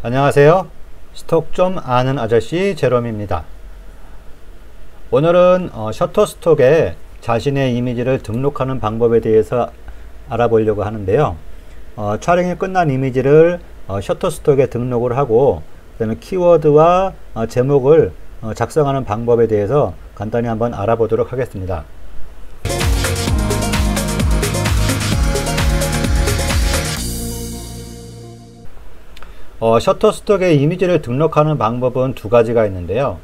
안녕하세요. 스톡 좀 아는 아저씨 제롬입니다. 오늘은 셔터스톡에 자신의 이미지를 등록하는 방법에 대해서 알아보려고 하는데요. 촬영이 끝난 이미지를 셔터스톡에 등록을 하고 그 다음에 키워드와 제목을 작성하는 방법에 대해서 간단히 한번 알아보도록 하겠습니다. 셔터스톡에 이미지를 등록하는 방법은 두 가지가 있는데요.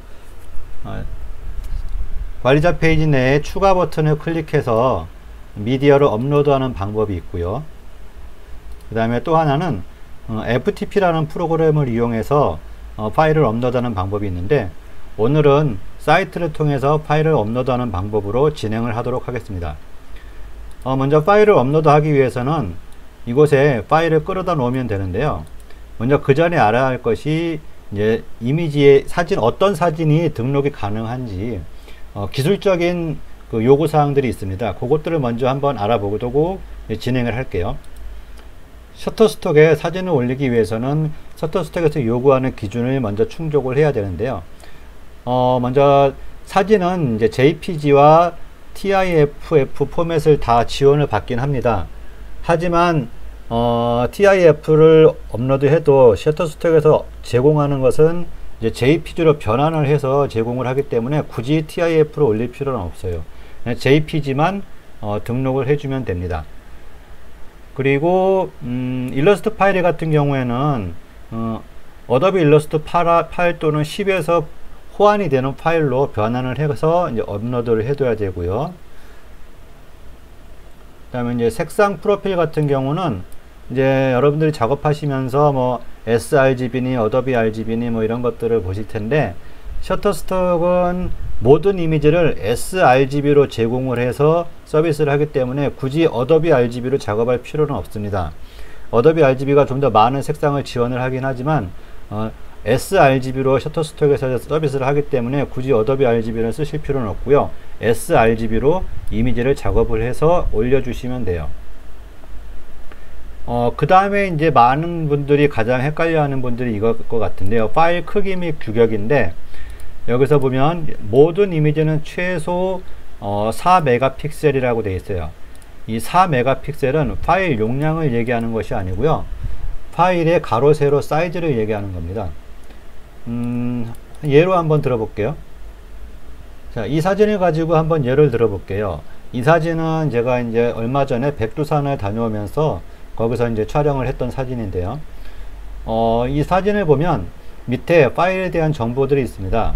관리자 페이지 내에 추가 버튼을 클릭해서 미디어를 업로드하는 방법이 있고요. 그 다음에 또 하나는 FTP라는 프로그램을 이용해서 파일을 업로드하는 방법이 있는데, 오늘은 사이트를 통해서 파일을 업로드하는 방법으로 진행을 하도록 하겠습니다. 먼저 파일을 업로드하기 위해서는 이곳에 파일을 끌어다 놓으면 되는데요. 먼저 그 전에 알아야 할 것이 이제 이미지의 사진, 어떤 사진이 등록이 가능한지 기술적인 그 요구 사항들이 있습니다. 그것들을 먼저 한번 알아보고 진행을 할게요. 셔터스톡에 사진을 올리기 위해서는 셔터스톡에서 요구하는 기준을 먼저 충족을 해야 되는데요. 먼저 사진은 이제 JPG와 TIFF 포맷을 다 지원을 받긴 합니다. 하지만 TIF를 업로드해도 셔터스톡에서 제공하는 것은 이제 JPG로 변환을 해서 제공을 하기 때문에 굳이 TIF를 올릴 필요는 없어요. 그냥 JPG만 등록을 해주면 됩니다. 그리고 일러스트 파일 같은 경우에는 어도비 일러스트 파일 또는 10에서 호환이 되는 파일로 변환을 해서 이제 업로드를 해둬야 되고요. 그 다음에 이제 색상 프로필 같은 경우는 이제 여러분들이 작업하시면서 뭐 sRGB니 어도비 RGB니 뭐 이런 것들을 보실 텐데, 셔터스톡은 모든 이미지를 sRGB로 제공을 해서 서비스를 하기 때문에 굳이 어도비 RGB로 작업할 필요는 없습니다. 어도비 RGB가 좀 더 많은 색상을 지원을 하긴 하지만 sRGB로 셔터스톡에서 서비스를 하기 때문에 굳이 어도비 RGB를 쓰실 필요는 없고요. sRGB로 이미지를 작업을 해서 올려주시면 돼요. 그 다음에 이제 많은 분들이 가장 헷갈려 하는 분들이 이걸 것 같은데요. 파일 크기 및 규격인데, 여기서 보면 모든 이미지는 최소 4메가픽셀이라고 되어 있어요. 이 4메가픽셀은 파일 용량을 얘기하는 것이 아니고요. 파일의 가로 세로 사이즈를 얘기하는 겁니다. 예로 한번 들어볼게요. 자, 이 사진을 가지고 한번 예를 들어볼게요. 이 사진은 제가 이제 얼마 전에 백두산을 다녀오면서 거기서 이제 촬영을 했던 사진인데요. 이 사진을 보면 밑에 파일에 대한 정보들이 있습니다.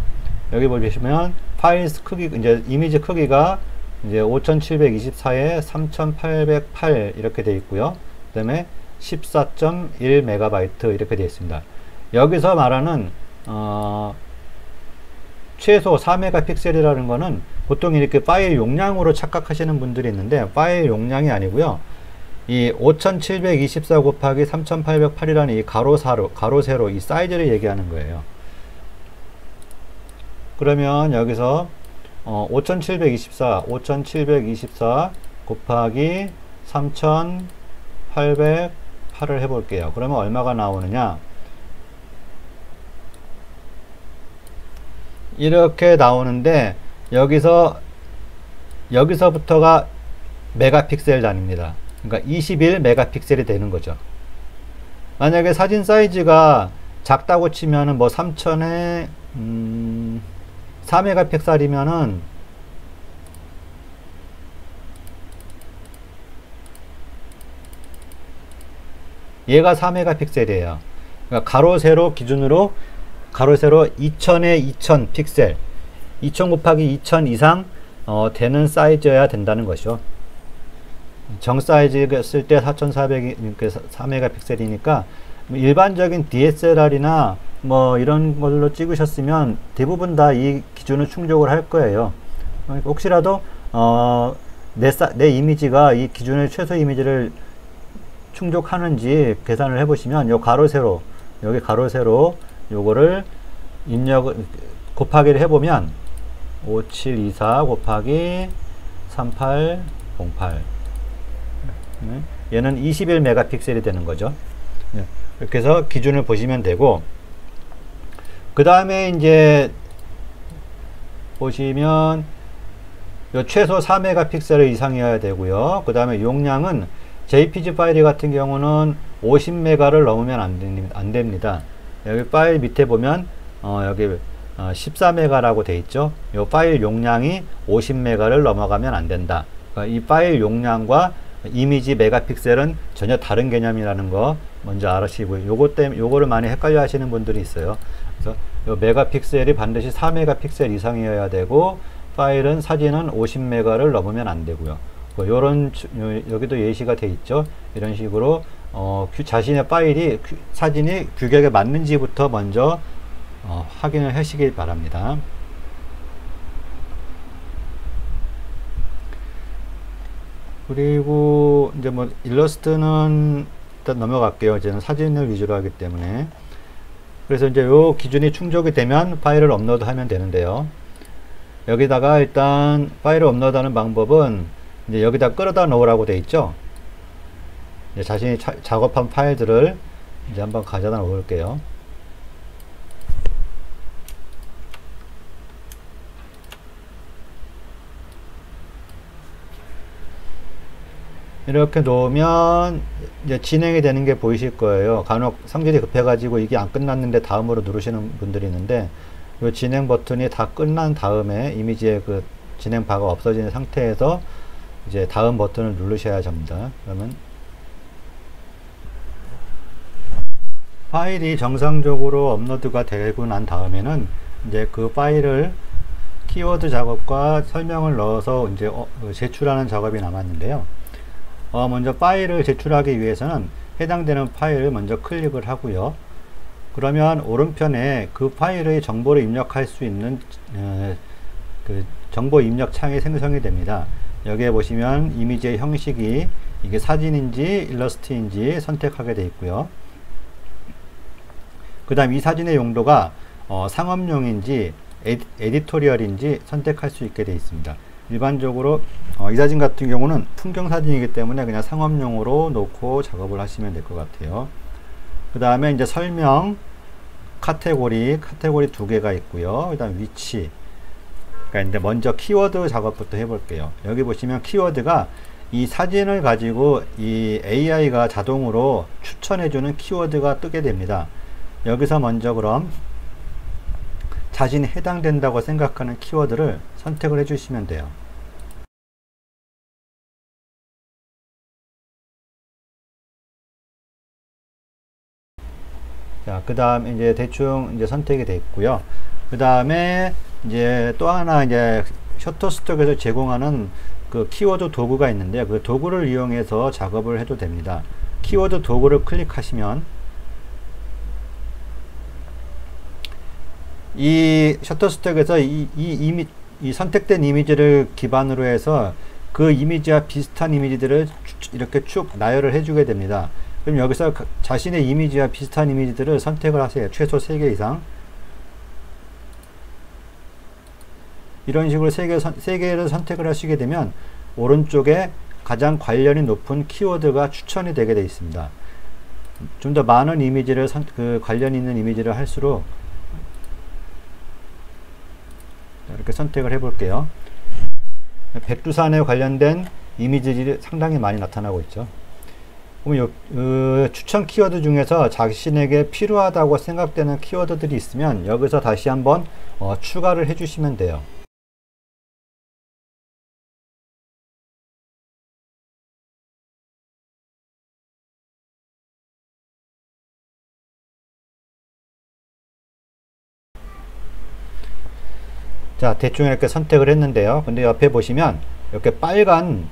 여기 보시면 파일 크기, 이제 이미지 크기가 이제 5724에 3808 이렇게 되어 있고요. 그 다음에 14.1MB 이렇게 되어 있습니다. 여기서 말하는 최소 4메가픽셀이라는 거는 보통 이렇게 파일 용량으로 착각하시는 분들이 있는데, 파일 용량이 아니고요. 이 5724 곱하기 3808이라는 이 가로 세로 이 사이즈를 얘기하는 거예요. 그러면 여기서 5724 곱하기 3808을 해볼게요. 그러면 얼마가 나오느냐, 이렇게 나오는데, 여기서부터가 메가픽셀 단위입니다. 그러니까 21메가픽셀이 되는 거죠. 만약에 사진 사이즈가 작다고 치면은 뭐 3000에 4메가픽셀이면은 얘가 4메가픽셀이에요. 그러니까 가로 세로 기준으로 가로 세로 2000에 2000 픽셀, 2000 곱하기 2000 이상 되는 사이즈여야 된다는 것이죠. 정 사이즈를 쓸 때 4400이 4메가픽셀이니까 일반적인 DSLR이나 뭐 이런 걸로 찍으셨으면 대부분 다 이 기준을 충족을 할 거예요. 혹시라도 내 이미지가 이 기준의 최소 이미지를 충족하는지 계산을 해 보시면 요 가로 세로, 여기 가로 세로 요거를 입력을 곱하기를 해 보면 5724 곱하기 3808, 얘는 21메가픽셀이 되는 거죠. 이렇게 해서 기준을 보시면 되고, 그 다음에 이제 보시면 요 최소 4메가픽셀 이상이어야 되고요. 그 다음에 용량은 JPG 파일 같은 경우는 50메가를 넘으면 안 됩니다. 여기 파일 밑에 보면 여기 14메가라고 돼 있죠. 이 파일 용량이 50메가를 넘어가면 안 된다. 그러니까 이 파일 용량과 이미지 메가픽셀은 전혀 다른 개념이라는 거 먼저 알으시고요. 요거를 많이 헷갈려 하시는 분들이 있어요. 그래서 요 메가픽셀이 반드시 4메가픽셀 이상이어야 되고, 파일은 사진은 50메가를 넘으면 안 되고요. 요런 여기도 예시가 돼 있죠. 이런 식으로 자신의 파일이 사진이 규격에 맞는지부터 먼저 확인을 하시길 바랍니다. 그리고 이제 뭐 일러스트는 일단 넘어갈게요. 이제는 사진을 위주로 하기 때문에. 그래서 이제 요 기준이 충족이 되면 파일을 업로드하면 되는데요. 여기다가 일단 파일을 업로드하는 방법은 이제 여기다 끌어다 놓으라고 돼 있죠. 이제 자신이 작업한 파일들을 이제 한번 가져다 놓을게요. 이렇게 놓으면 이제 진행이 되는 게 보이실 거예요. 간혹 성질이 급해가지고 이게 안 끝났는데 다음으로 누르시는 분들이 있는데, 이 진행 버튼이 다 끝난 다음에 이미지의 그 진행 바가 없어진 상태에서 이제 다음 버튼을 누르셔야 합니다. 그러면 파일이 정상적으로 업로드가 되고 난 다음에는 이제 그 파일을 키워드 작업과 설명을 넣어서 이제 제출하는 작업이 남았는데요. 먼저 파일을 제출하기 위해서는 해당되는 파일을 먼저 클릭을 하고요. 그러면 오른편에 그 파일의 정보를 입력할 수 있는 그 정보 입력 창이 생성이 됩니다. 여기에 보시면 이미지의 형식이 이게 사진인지 일러스트인지 선택하게 되어 있고요. 그 다음 이 사진의 용도가 상업용인지 에디토리얼인지 선택할 수 있게 되어 있습니다. 일반적으로 이 사진 같은 경우는 풍경 사진이기 때문에 그냥 상업용으로 놓고 작업을 하시면 될 것 같아요. 그 다음에 이제 설명, 카테고리 두 개가 있고요. 그 다음 위치. 그러니까 이제 먼저 키워드 작업부터 해볼게요. 여기 보시면 키워드가 이 사진을 가지고 이 AI가 자동으로 추천해주는 키워드가 뜨게 됩니다. 여기서 먼저 그럼 자신이 해당된다고 생각하는 키워드를 선택을 해주시면 돼요. 자, 그 다음 이제 대충 이제 선택이 됐고요. 그 다음에 이제 또 하나 이제 셔터스톡에서 제공하는 그 키워드 도구가 있는데, 그 도구를 이용해서 작업을 해도 됩니다. 키워드 도구를 클릭하시면 이 셔터스톡에서 이 선택된 이미지를 기반으로 해서 그 이미지와 비슷한 이미지들을 이렇게 쭉 나열을 해주게 됩니다. 그럼 여기서 자신의 이미지와 비슷한 이미지들을 선택을 하세요. 최소 3개 이상. 이런 식으로 3개를 선택을 하시게 되면 오른쪽에 가장 관련이 높은 키워드가 추천이 되게 되어 있습니다. 좀 더 많은 이미지를 관련 있는 이미지를 할수록 이렇게 선택을 해 볼게요. 백두산에 관련된 이미지들이 상당히 많이 나타나고 있죠. 그럼 추천 키워드 중에서 자신에게 필요하다고 생각되는 키워드들이 있으면 여기서 다시 한번 추가를 해 주시면 돼요. 자, 대충 이렇게 선택을 했는데요. 근데 옆에 보시면 이렇게 빨간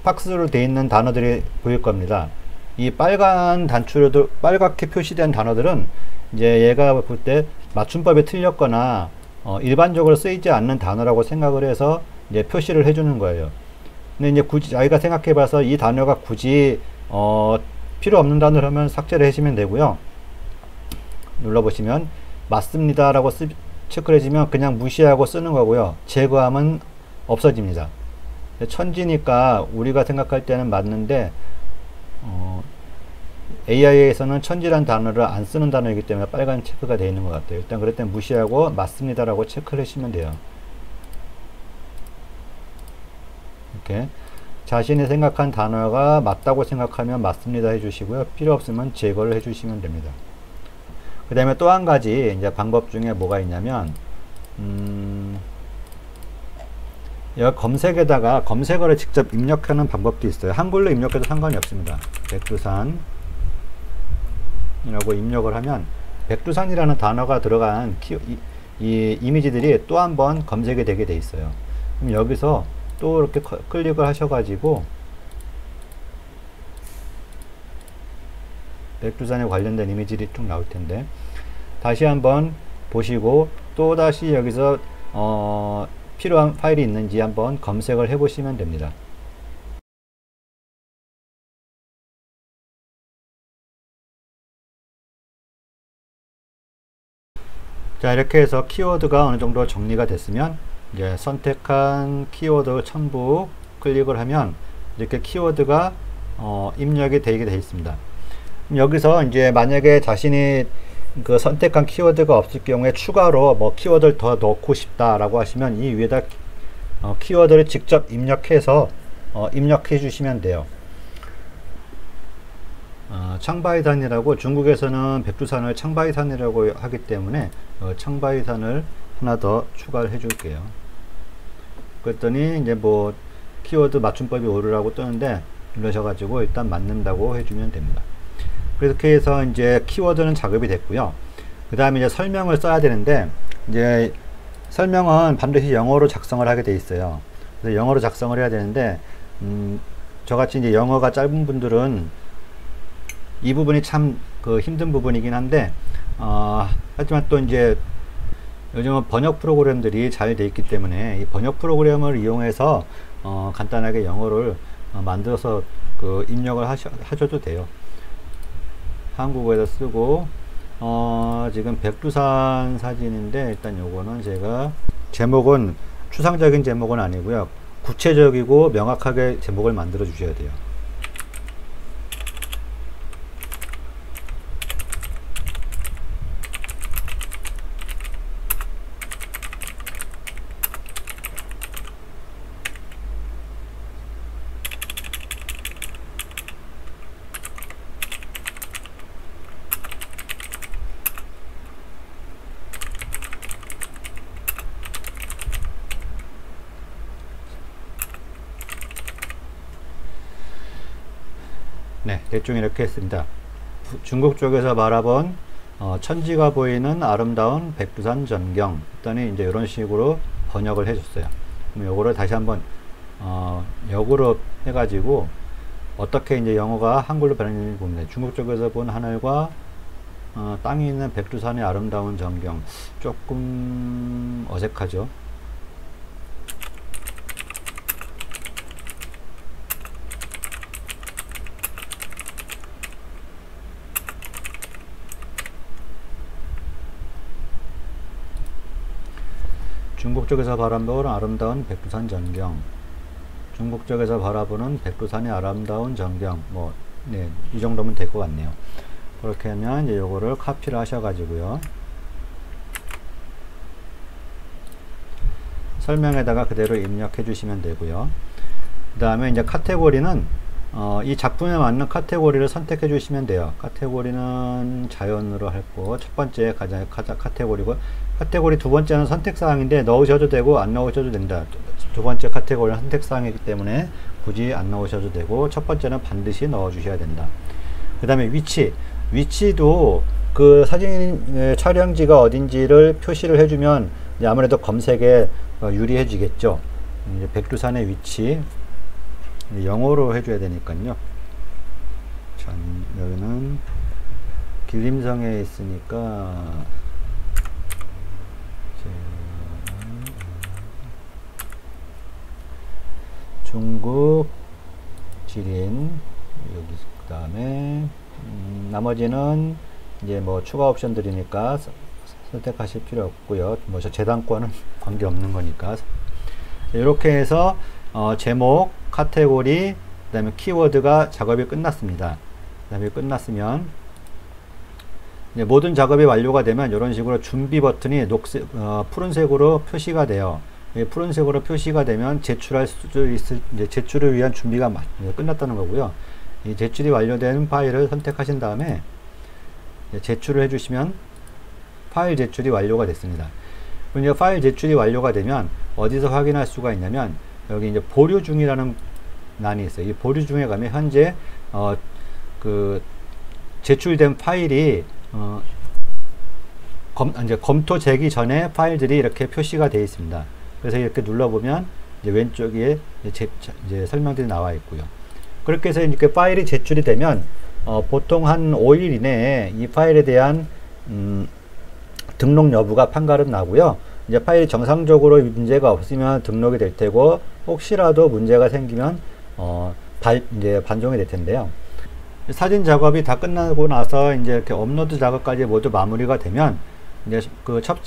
박스로 되어 있는 단어들이 보일 겁니다. 이 빨간 단추로 빨갛게 표시된 단어들은 이제 얘가 볼 때 맞춤법이 틀렸거나 일반적으로 쓰이지 않는 단어라고 생각을 해서 이제 표시를 해주는 거예요. 근데 이제 굳이 자기가 생각해 봐서 이 단어가 굳이 필요 없는 단어라면 삭제를 하시면 되고요. 눌러보시면 맞습니다 라고 체크를 해주면 그냥 무시하고 쓰는 거고요. 제거하면 없어집니다. 천지니까 우리가 생각할 때는 맞는데 AI에서는 천지란 단어를 안 쓰는 단어이기 때문에 빨간 체크가 되어 있는 것 같아요. 일단 그럴 땐 무시하고 맞습니다라고 체크를 해주시면 돼요. 이렇게 자신이 생각한 단어가 맞다고 생각하면 맞습니다 해주시고요. 필요 없으면 제거를 해주시면 됩니다. 그 다음에 또 한 가지 이제 방법 중에 뭐가 있냐면 여기 검색에다가 검색어를 직접 입력하는 방법도 있어요. 한글로 입력해도 상관이 없습니다. 백두산 이라고 입력을 하면 백두산이라는 단어가 들어간 이 이미지들이 또 한 번 검색이 되게 돼 있어요. 그럼 여기서 또 이렇게 클릭을 하셔가지고 백두산에 관련된 이미지들이 쭉 나올 텐데 다시 한번 보시고 또 다시 여기서 필요한 파일이 있는지 한번 검색을 해 보시면 됩니다. 자, 이렇게 해서 키워드가 어느 정도 정리가 됐으면 이제 선택한 키워드 첨부 클릭을 하면 이렇게 키워드가 입력이 되게 되어 있습니다. 여기서 이제 만약에 자신이 그 선택한 키워드가 없을 경우에 추가로 뭐 키워드를 더 넣고 싶다라고 하시면 이 위에다 키워드를 직접 입력해서 입력해 주시면 돼요. 창바이산이라고 중국에서는 백두산을 창바이산이라고 하기 때문에 창바이산을 하나 더 추가를 해 줄게요. 그랬더니 이제 뭐 키워드 맞춤법이 오류라고 뜨는데 누르셔가지고 일단 맞는다고 해주면 됩니다. 그렇게 해서 이제 키워드는 작업이 됐고요. 그 다음에 이제 설명을 써야 되는데 이제 설명은 반드시 영어로 작성을 하게 돼 있어요. 그래서 영어로 작성을 해야 되는데 저같이 이제 영어가 짧은 분들은 이 부분이 참 그 힘든 부분이긴 한데 하지만 또 이제 요즘은 번역 프로그램들이 잘 돼 있기 때문에 이 번역 프로그램을 이용해서 간단하게 영어를 만들어서 그 입력을 하셔도 돼요. 한국어에다 쓰고 지금 백두산 사진인데 일단 요거는 제가 제목은 추상적인 제목은 아니고요. 구체적이고 명확하게 제목을 만들어 주셔야 돼요. 네, 대충 이렇게 했습니다. 중국 쪽에서 바라본 천지가 보이는 아름다운 백두산 전경. 일단은 이제 이런 식으로 번역을 해줬어요. 그럼 요거를 다시 한번 역으로 해가지고 어떻게 이제 영어가 한글로 변했는지 봅니다. 중국 쪽에서 본 하늘과 땅이 있는 백두산의 아름다운 전경. 조금 어색하죠. 중국 쪽에서 바라보는 아름다운 백두산 전경. 중국 쪽에서 바라보는 백두산의 아름다운 전경. 뭐, 네, 이 정도면 될 것 같네요. 그렇게 하면 이제 요거를 카피를 하셔가지고요. 설명에다가 그대로 입력해 주시면 되고요. 그 다음에 이제 카테고리는 이 작품에 맞는 카테고리를 선택해 주시면 돼요. 카테고리는 자연으로 했고 첫 번째 가장 카테고리고 카테고리 두 번째는 선택사항인데 넣으셔도 되고 안 넣으셔도 된다. 두 번째 카테고리는 선택사항이기 때문에 굳이 안 넣으셔도 되고 첫 번째는 반드시 넣어 주셔야 된다. 그 다음에 위치도 그 사진 촬영지가 어딘지를 표시를 해주면 아무래도 검색에 유리해지겠죠. 이제 백두산의 위치 영어로 해줘야 되니까요. 자, 여기는 길림성에 있으니까 중국 지린 여기 그 다음에 나머지는 이제 뭐 추가 옵션들이니까 선택하실 필요 없고요. 뭐 저재단권은 관계 없는 거니까 이렇게 해서 제목, 카테고리, 그 다음에 키워드가 작업이 끝났습니다. 그 다음에 끝났으면 이제 모든 작업이 완료가 되면 이런 식으로 준비 버튼이 푸른색으로 표시가 돼요. 푸른색으로 표시가 되면 제출할 수 있을, 이제 제출을 위한 준비가 끝났다는 거고요. 이 제출이 완료된 파일을 선택하신 다음에 제출을 해주시면 파일 제출이 완료가 됐습니다. 이제 파일 제출이 완료가 되면 어디서 확인할 수가 있냐면 여기 이제 보류 중이라는 난이 있어요. 이 보류 중에 가면 현재 그 제출된 파일이 이제 검토 되기 전에 파일들이 이렇게 표시가 되어 있습니다. 그래서 이렇게 눌러보면 이제 왼쪽에 이제 설명들이 나와 있고요. 그렇게 해서 이렇게 파일이 제출이 되면 보통 한 5일 이내에 이 파일에 대한 등록 여부가 판가름 나고요. 이제 파일이 정상적으로 문제가 없으면 등록이 될 테고, 혹시라도 문제가 생기면 이제 반송이 될 텐데요. 사진 작업이 다 끝나고 나서 이제 이렇게 업로드 작업까지 모두 마무리가 되면 이제 그 첫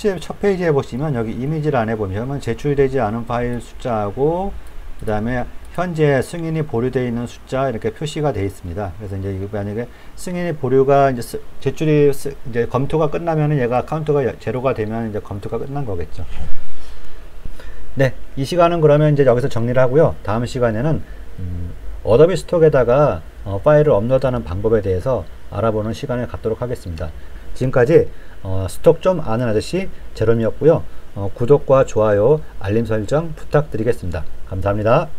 페이지에 보시면 여기 이미지란에 보면 제출되지 않은 파일 숫자하고 그 다음에 현재 승인이 보류되어 있는 숫자 이렇게 표시가 되어 있습니다. 그래서 이제 이거 만약에 승인이 보류가 이제 제출이 이제 검토가 끝나면은 얘가 카운트가 제로가 되면 이제 검토가 끝난 거겠죠. 네, 이 시간은 그러면 이제 여기서 정리를 하고요. 다음 시간에는 어도비 스톡에다가 파일을 업로드하는 방법에 대해서 알아보는 시간을 갖도록 하겠습니다. 지금까지 스톡 좀 아는 아저씨 제롬이었고요. 구독과 좋아요, 알림 설정 부탁드리겠습니다. 감사합니다.